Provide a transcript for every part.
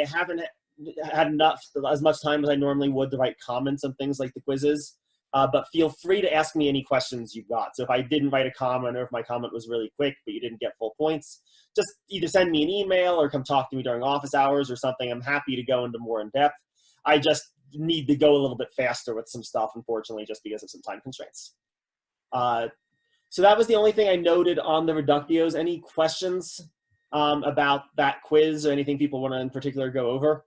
I haven't had as much time as I normally would to write comments on things like the quizzes. But feel free to ask me any questions you've got. So if I didn't write a comment, or if my comment was really quick but you didn't get full points, just either send me an email or come talk to me during office hours or something. I'm happy to go into more in depth. I just need to go a little bit faster with some stuff, unfortunately, just because of some time constraints. So that was the only thing I noted on the reductios. Any questions about that quiz or anything people want to in particular go over?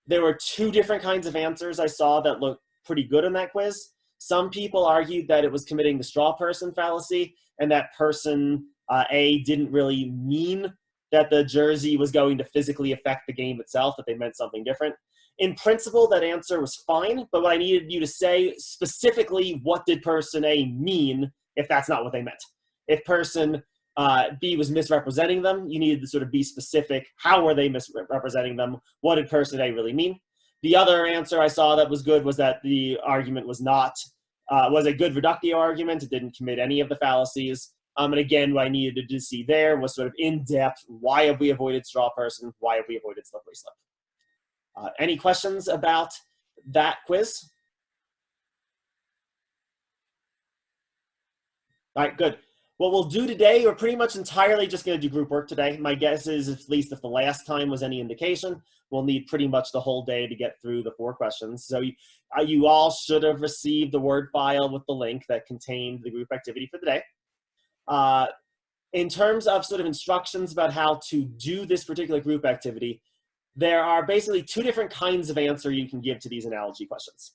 There were two different kinds of answers I saw that looked pretty good in that quiz. Some people argued that it was committing the straw person fallacy, and that person A didn't really mean that the jersey was going to physically affect the game itself, that they meant something different. In principle, that answer was fine, but what I needed you to say specifically, what did person A mean if that's not what they meant? If person B was misrepresenting them, you needed to sort of be specific. How were they misrepresenting them? What did person A really mean? The other answer I saw that was good was that the argument was was a good reductio argument. It didn't commit any of the fallacies. And again, what I needed to see there was sort of in-depth, why have we avoided straw person? Why have we avoided slippery slip? Any questions about that quiz? All right, good. What we'll do today, we're pretty much entirely just going to do group work today. My guess is, at least if the last time was any indication, we'll need pretty much the whole day to get through the 4 questions. So you all should have received the Word file with the link that contained the group activity for the day. In terms of sort of instructions about how to do this particular group activity, there are basically 2 different kinds of answer you can give to these analogy questions.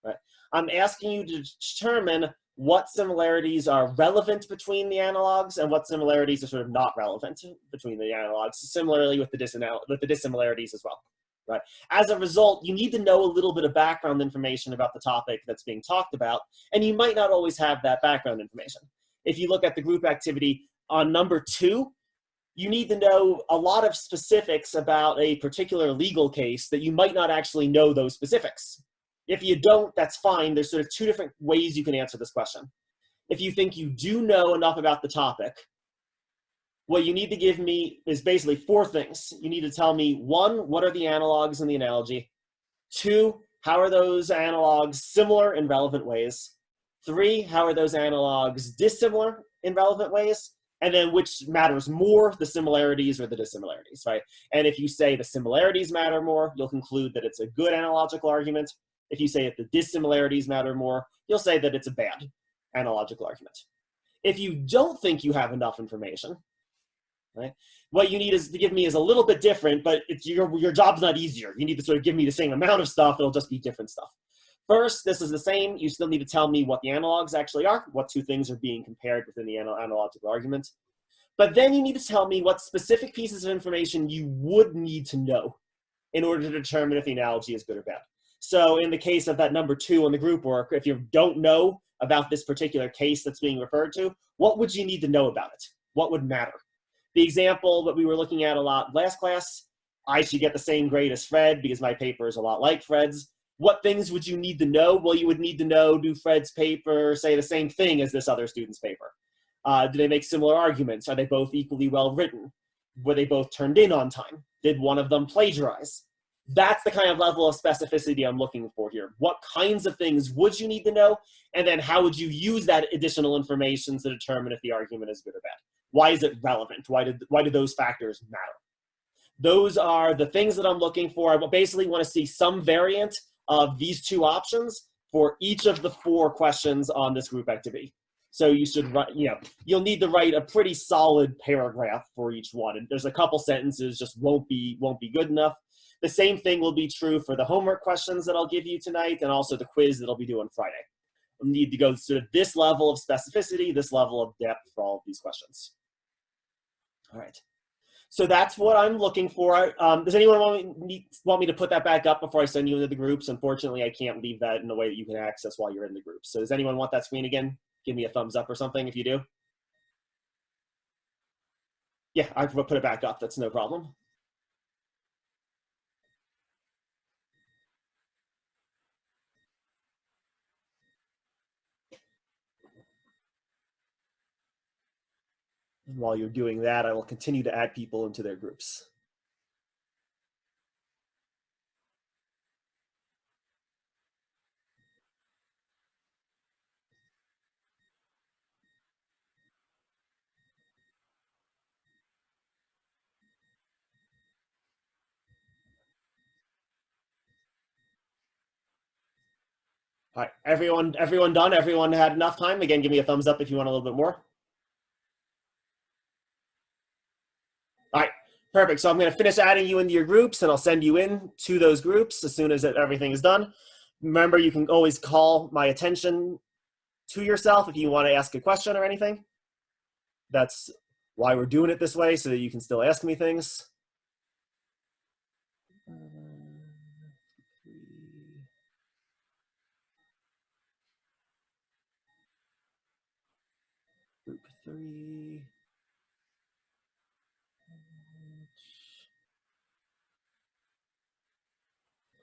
Right? I'm asking you to determine what similarities are relevant between the analogs and what similarities are sort of not relevant between the analogs, similarly with the dissimilarities as well. Right? As a result, you need to know a little bit of background information about the topic that's being talked about, and you might not always have that background information. If you look at the group activity on number 2, you need to know a lot of specifics about a particular legal case that you might not actually know those specifics. If you don't, that's fine. There's sort of 2 different ways you can answer this question. If you think you do know enough about the topic, what you need to give me is basically 4 things. You need to tell me, 1, what are the analogs in the analogy? 2, how are those analogs similar in relevant ways? 3, how are those analogs dissimilar in relevant ways? And then which matters more, the similarities or the dissimilarities, right? And if you say the similarities matter more, you'll conclude that it's a good analogical argument. If you say that the dissimilarities matter more, you'll say that it's a bad analogical argument. If you don't think you have enough information, right, what you need is to give me is a little bit different, but your job's not easier. You need to sort of give me the same amount of stuff. It'll just be different stuff. First, this is the same. You still need to tell me what the analogs actually are, what 2 things are being compared within the analogical argument. But then you need to tell me what specific pieces of information you would need to know in order to determine if the analogy is good or bad. So in the case of that number 2 on the group work, if you don't know about this particular case that's being referred to, what would you need to know about it? What would matter? The example that we were looking at a lot last class, I should get the same grade as Fred because my paper is a lot like Fred's. What things would you need to know? Well, you would need to know, do Fred's paper say the same thing as this other student's paper? Do they make similar arguments? Are they both equally well written? Were they both turned in on time? Did one of them plagiarize? That's the kind of level of specificity I'm looking for here. What kinds of things would you need to know? And then how would you use that additional information to determine if the argument is good or bad? Why is it relevant? Why do those factors matter? Those are the things that I'm looking for. I basically want to see some variant of these 2 options for each of the 4 questions on this group activity. So you should write, you'll need to write a pretty solid paragraph for each one. And there's a couple sentences just won't be good enough. The same thing will be true for the homework questions that I'll give you tonight and also the quiz that I'll be doing Friday. We'll need to go sort of this level of specificity, this level of depth for all of these questions. All right. So that's what I'm looking for. Does anyone want me to put that back up before I send you into the groups? Unfortunately, I can't leave that in a way that you can access while you're in the groups. So does anyone want that screen again? Give me a thumbs up or something if you do. Yeah, I can put it back up. That's no problem. While you're doing that, I will continue to add people into their groups. All right, everyone done? Everyone had enough time? Again, give me a thumbs up if you want a little bit more. All right, perfect. So I'm going to finish adding you into your groups, and I'll send you in to those groups as soon as everything is done. Remember, you can always call my attention to yourself if you want to ask a question or anything. That's why we're doing it this way, so that you can still ask me things. Group 3.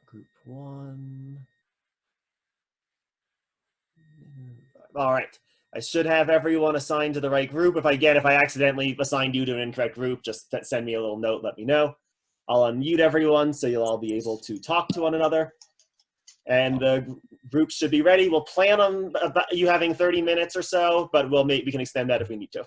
Group 1. All right. I should have everyone assigned to the right group. If I accidentally assigned you to an incorrect group, just send me a little note, let me know. I'll unmute everyone so you'll all be able to talk to one another. And the group should be ready. We'll plan on you having 30 minutes or so, but we can extend that if we need to.